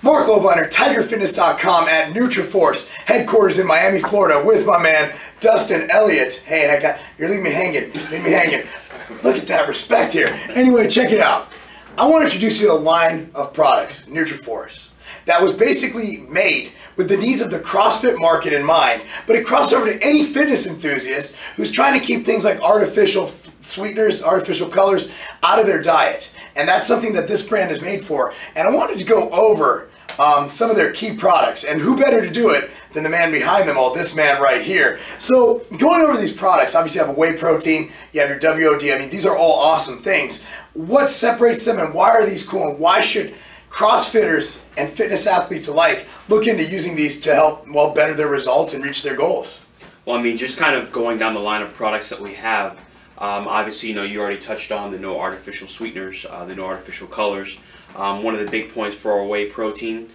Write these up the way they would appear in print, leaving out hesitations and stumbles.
Marc Lobliner, TigerFitness.com at Nutriforce, headquarters in Miami, Florida, with my man, Dustin Elliott. Hey, you're leaving me hanging, Look at that respect here. Anyway, check it out. I want to introduce you to a line of products, Nutriforce, that was basically made with the needs of the CrossFit market in mind, but it crossed over to any fitness enthusiast who's trying to keep things like artificial sweeteners, artificial colors out of their diet. And that's something that this brand is made for. And I wanted to go over some of their key products, and who better to do it than the man behind them all, this man right here. So going over these products, obviously you have a whey protein, you have your WOD, I mean these are all awesome things. What separates them and why are these cool, and why should CrossFitters and fitness athletes alike look into using these to help, well, better their results and reach their goals? Well, I mean, just kind of going down the line of products that we have, obviously, you already touched on the no artificial sweeteners, the no artificial colors. One of the big points for our whey protein,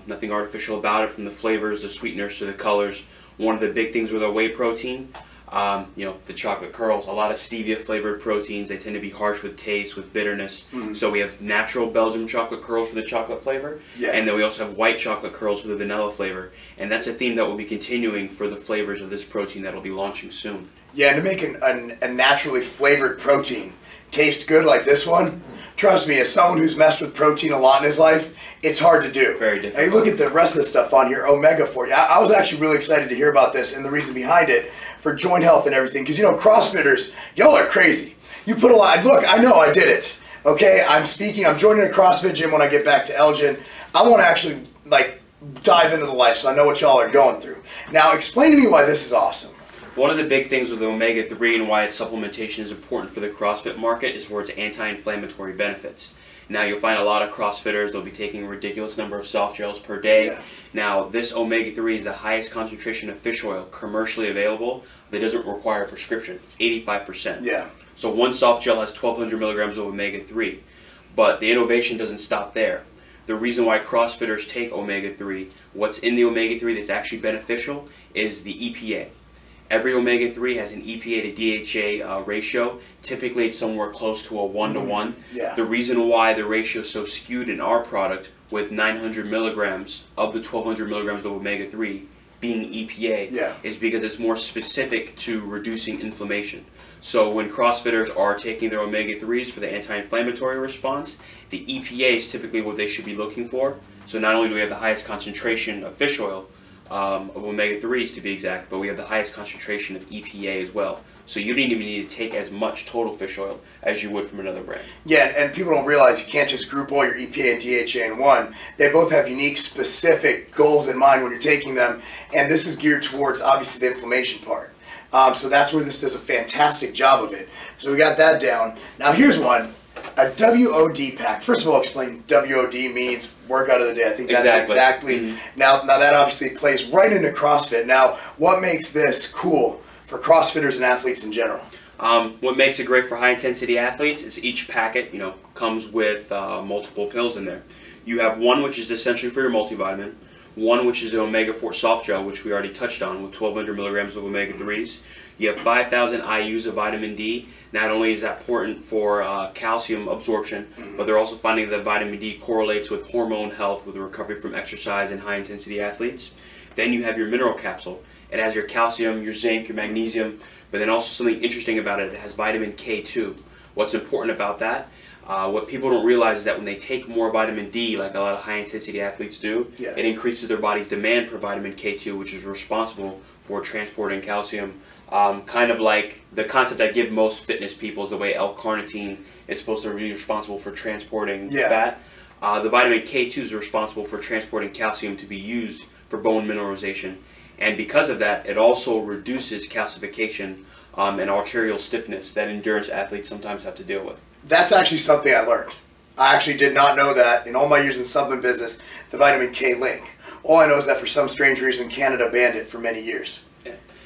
nothing artificial about it, from the flavors, the sweeteners to the colors. One of the big things with our whey protein, the chocolate curls, a lot of stevia flavored proteins, they tend to be harsh with taste, with bitterness. So we have natural Belgian chocolate curls for the chocolate flavor, and then we also have white chocolate curls for the vanilla flavor. And that's a theme that will be continuing for the flavors of this protein that will be launching soon. Yeah, and to make a naturally flavored protein taste good like this one, trust me, as someone who's messed with protein a lot in his life, it's hard to do. Very difficult. Hey, look at the rest of the stuff on here, omega for you. I was actually really excited to hear about this and the reason behind it for joint health and everything, because CrossFitters, y'all are crazy. You put a lot, look, I know I did it, okay? I'm joining a CrossFit gym when I get back to Elgin. I want to actually, dive into the life so I know what y'all are going through. Now, explain to me why this is awesome. One of the big things with omega-3 and why its supplementation is important for the CrossFit market is for its anti-inflammatory benefits. Now you'll find a lot of CrossFitters, they'll be taking a ridiculous number of soft gels per day. Yeah. Now this omega-3 is the highest concentration of fish oil commercially available that doesn't require a prescription. It's 85%. Yeah. So one soft gel has 1,200 milligrams of omega-3. But the innovation doesn't stop there. The reason why CrossFitters take omega-3, what's in the omega-3 that's actually beneficial is the EPA. Every omega-3 has an EPA to DHA ratio. Typically it's somewhere close to a 1-to-1. Yeah. The reason why the ratio is so skewed in our product, with 900 milligrams of the 1,200 milligrams of omega-3 being EPA, is because it's more specific to reducing inflammation. So when CrossFitters are taking their omega-3s for the anti-inflammatory response, the EPA is typically what they should be looking for. So not only do we have the highest concentration of fish oil, of omega-3s to be exact, but we have the highest concentration of EPA as well. So you don't even need to take as much total fish oil as you would from another brand. Yeah, and people don't realize you can't just group all your EPA and DHA in one. They both have unique, specific goals in mind when you're taking them, and this is geared towards, obviously, the inflammation part. So that's where this does a fantastic job of it. So we got that down. Now here's one. A WOD pack. First of all, explain WOD means workout of the day. I think that's exactly. Now that obviously plays right into CrossFit. Now, what makes this cool for CrossFitters and athletes in general? What makes it great for high-intensity athletes is each packet, comes with multiple pills in there. You have one which is essentially for your multivitamin, one which is an omega-4 soft gel, which we already touched on, with 1,200 milligrams of omega-3s. You have 5,000 IUs of vitamin D. Not only is that important for calcium absorption, but they're also finding that vitamin D correlates with hormone health, with recovery from exercise in high-intensity athletes. Then you have your mineral capsule. It has your calcium, your zinc, your magnesium, but then also something interesting about it, it has vitamin K2. What's important about that? What people don't realize is that when they take more vitamin D, like a lot of high-intensity athletes do, it increases their body's demand for vitamin K2, which is responsible for transporting calcium. Kind of like the concept I give most fitness people is the way L-carnitine is supposed to be responsible for transporting fat. The vitamin K2 is responsible for transporting calcium to be used for bone mineralization. And because of that, it also reduces calcification and arterial stiffness that endurance athletes sometimes have to deal with. That's actually something I learned. I actually did not know that in all my years in supplement business, the vitamin K link. All I know is that for some strange reason, Canada banned it for many years.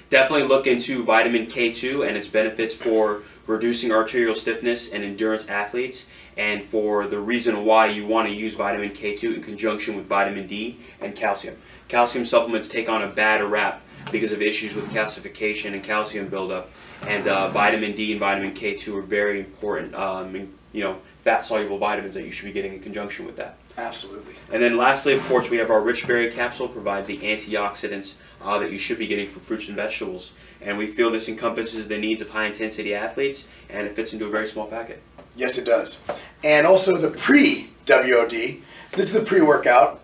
Definitely look into vitamin K2 and its benefits for reducing arterial stiffness in endurance athletes, and for the reason why you want to use vitamin K2 in conjunction with vitamin D and calcium. Calcium supplements take on a bad rap because of issues with calcification and calcium buildup. And vitamin D and vitamin K2 are very important, fat-soluble vitamins that you should be getting in conjunction with that. Absolutely. And then lastly, of course, we have our Rich Berry capsule, provides the antioxidants that you should be getting from fruits and vegetables. And we feel this encompasses the needs of high-intensity athletes, and it fits into a very small packet. Yes, it does. And also the pre-WOD. This is the pre-workout.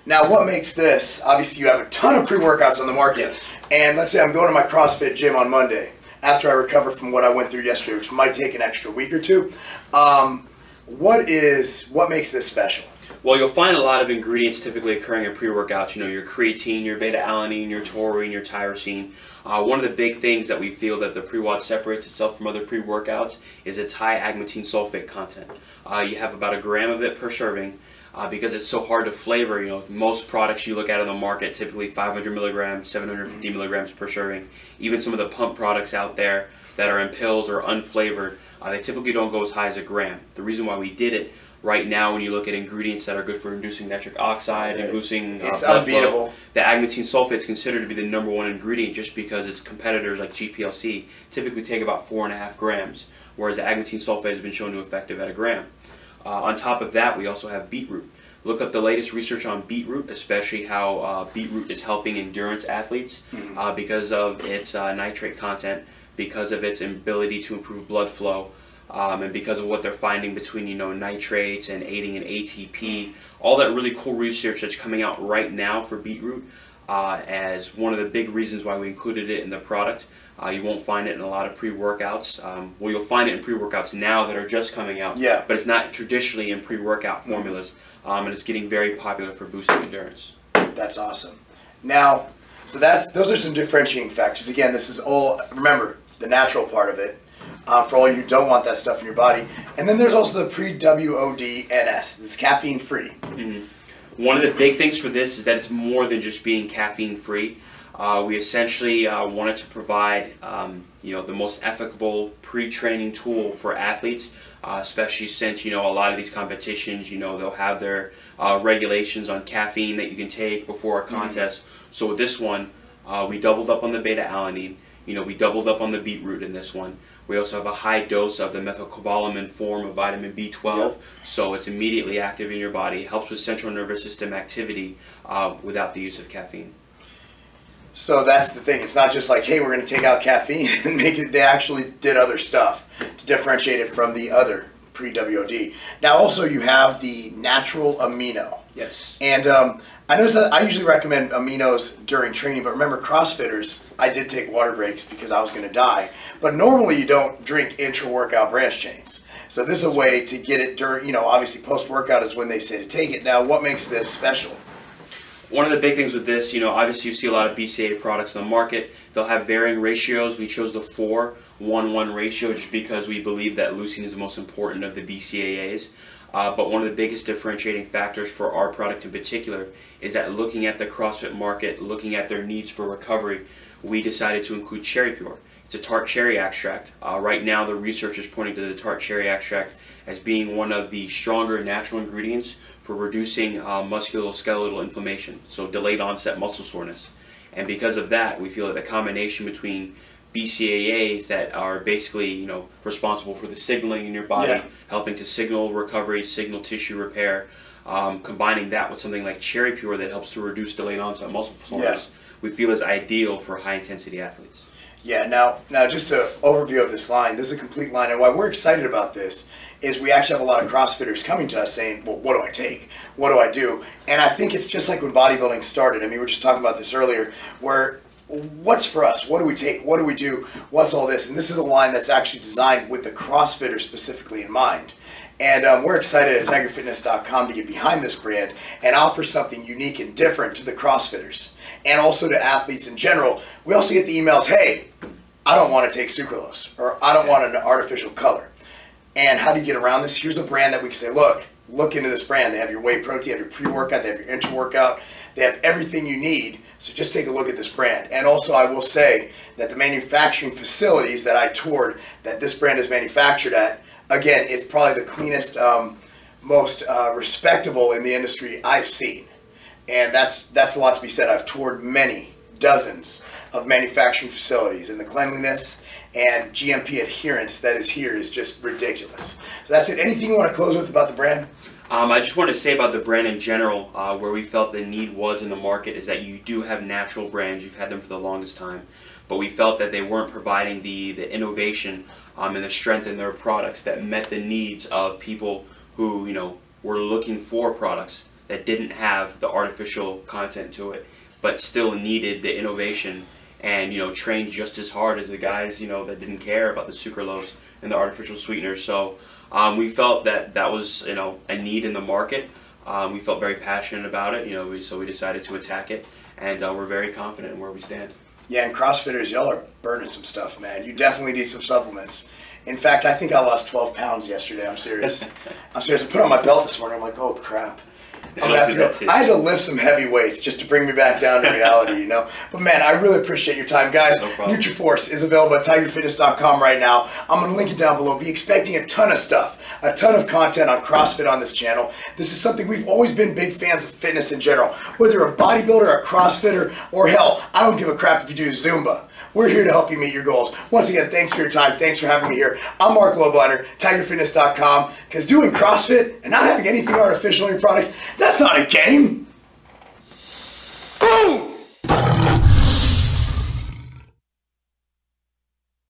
Now, what makes this? Obviously, you have a ton of pre-workouts on the market. Yes. And let's say I'm going to my CrossFit gym on Monday after I recover from what I went through yesterday, which might take an extra week or two. What makes this special? Well, you'll find a lot of ingredients typically occurring in pre-workouts. You know, your creatine, your beta-alanine, your taurine, your tyrosine. One of the big things that we feel that the pre-WOD separates itself from other pre-workouts is its high agmatine sulfate content. You have about 1 gram of it per serving. Because it's so hard to flavor, you know, most products you look at on the market, typically 500 milligrams, 750 milligrams per serving. Even some of the pump products out there that are in pills or unflavored, they typically don't go as high as 1 gram. The reason why we did it, right now when you look at ingredients that are good for inducing nitric oxide, inducing it's blood unbeatable. flow, the agmatine sulfate is considered to be the #1 ingredient just because its competitors like GPLC typically take about 4.5 grams, whereas the agmatine sulfate has been shown to be effective at 1 gram. On top of that, we also have beetroot. Look up the latest research on beetroot, especially how beetroot is helping endurance athletes because of its nitrate content, because of its ability to improve blood flow, and because of what they're finding between, you know, nitrates and aiding in ATP. All that really cool research that's coming out right now for beetroot as one of the big reasons why we included it in the product. You won't find it in a lot of pre-workouts. Well, you'll find it in pre-workouts now that are just coming out, Yeah. but it's not traditionally in pre-workout formulas, and it's getting very popular for boosting endurance. That's awesome. Now, so those are some differentiating factors. Again, this is all, remember, the natural part of it, for all you who don't want that stuff in your body. And then there's also the pre-WOD NS. This is caffeine-free. One of the big things for this is that it's more than just being caffeine-free. We essentially wanted to provide the most ethical pre-training tool for athletes, especially since, you know, a lot of these competitions, you know, they'll have their regulations on caffeine that you can take before a contest. So with this one, we doubled up on the beta-alanine. You know, we doubled up on the beetroot in this one. We also have a high dose of the methylcobalamin form of vitamin B12, so it's immediately active in your body, helps with central nervous system activity without the use of caffeine. So that's the thing. It's not just like, hey, we're going to take out caffeine and make it. They actually did other stuff to differentiate it from the other pre-WOD. Now, also, you have the natural amino. Yes. And I notice that I usually recommend aminos during training, but remember, CrossFitters, I did take water breaks because I was going to die. But normally, you don't drink intra-workout branch chains. So this is a way to get it during, you know, obviously post-workout is when they say to take it. Now, what makes this special? One of the big things with this, you know, obviously you see a lot of BCAA products on the market. They'll have varying ratios. We chose the 4-1-1 ratio just because we believe that leucine is the most important of the BCAAs. But one of the biggest differentiating factors for our product in particular is that looking at the CrossFit market, looking at their needs for recovery, we decided to include Cherry Pure. It's a tart cherry extract. Right now the research is pointing to the tart cherry extract as being one of the stronger natural ingredients for reducing musculoskeletal inflammation, so delayed onset muscle soreness. And because of that, we feel that the combination between BCAAs that are basically, you know, responsible for the signaling in your body, helping to signal recovery, signal tissue repair, combining that with something like Cherry Pure that helps to reduce delayed onset muscle soreness, we feel is ideal for high intensity athletes. Yeah, now just an overview of this line. This is a complete line, and why we're excited about this is we actually have a lot of CrossFitters coming to us saying, well, what do I take? What do I do? And I think it's just like when bodybuilding started. I mean, we were just talking about this earlier, where what's for us? What do we take? What do we do? What's all this? And this is a line that's actually designed with the CrossFitter specifically in mind. And we're excited at TigerFitness.com to get behind this brand and offer something unique and different to the CrossFitters and also to athletes in general. We also get the emails, hey, I don't want to take sucralose, or I don't want an artificial color. And how do you get around this? Here's a brand that we can say, look into this brand. They have your whey protein, they have your pre-workout, they have your intra-workout, they have everything you need. So just take a look at this brand. And also I will say that the manufacturing facilities that I toured that this brand is manufactured at, again, it's probably the cleanest, most respectable in the industry I've seen. And that's a lot to be said. I've toured many, dozens of manufacturing facilities, and the cleanliness and GMP adherence that is here is just ridiculous. So that's it. Anything you want to close with about the brand? I just want to say about the brand in general, where we felt the need was in the market is that you do have natural brands. You've had them for the longest time, but we felt that they weren't providing the innovation and the strength in their products that met the needs of people who, you know, were looking for products that didn't have the artificial content to it, but still needed the innovation and, you know, trained just as hard as the guys, you know, that didn't care about the sucralose and the artificial sweeteners. So we felt that that was, you know, a need in the market. We felt very passionate about it, you know, so we decided to attack it, and we're very confident in where we stand. Yeah, and CrossFitters, y'all are burning some stuff, man. You definitely need some supplements. In fact, I think I lost 12 pounds yesterday. I'm serious. I'm serious. I put on my belt this morning. I'm like, oh, crap. I'm gonna have to go. I had to lift some heavy weights just to bring me back down to reality, you know. But man, I really appreciate your time, guys. No problem. Nutriforce is available at tigerfitness.com right now. I'm gonna link it down below. Be expecting a ton of stuff, a ton of content on CrossFit on this channel. This is something we've always been big fans of fitness in general. Whether you're a bodybuilder, a CrossFitter, or hell, I don't give a crap if you do Zumba. We're here to help you meet your goals. Once again, thanks for your time. Thanks for having me here. I'm Marc Lobliner, tigerfitness.com, because doing CrossFit and not having anything artificial in your products, that's not a game.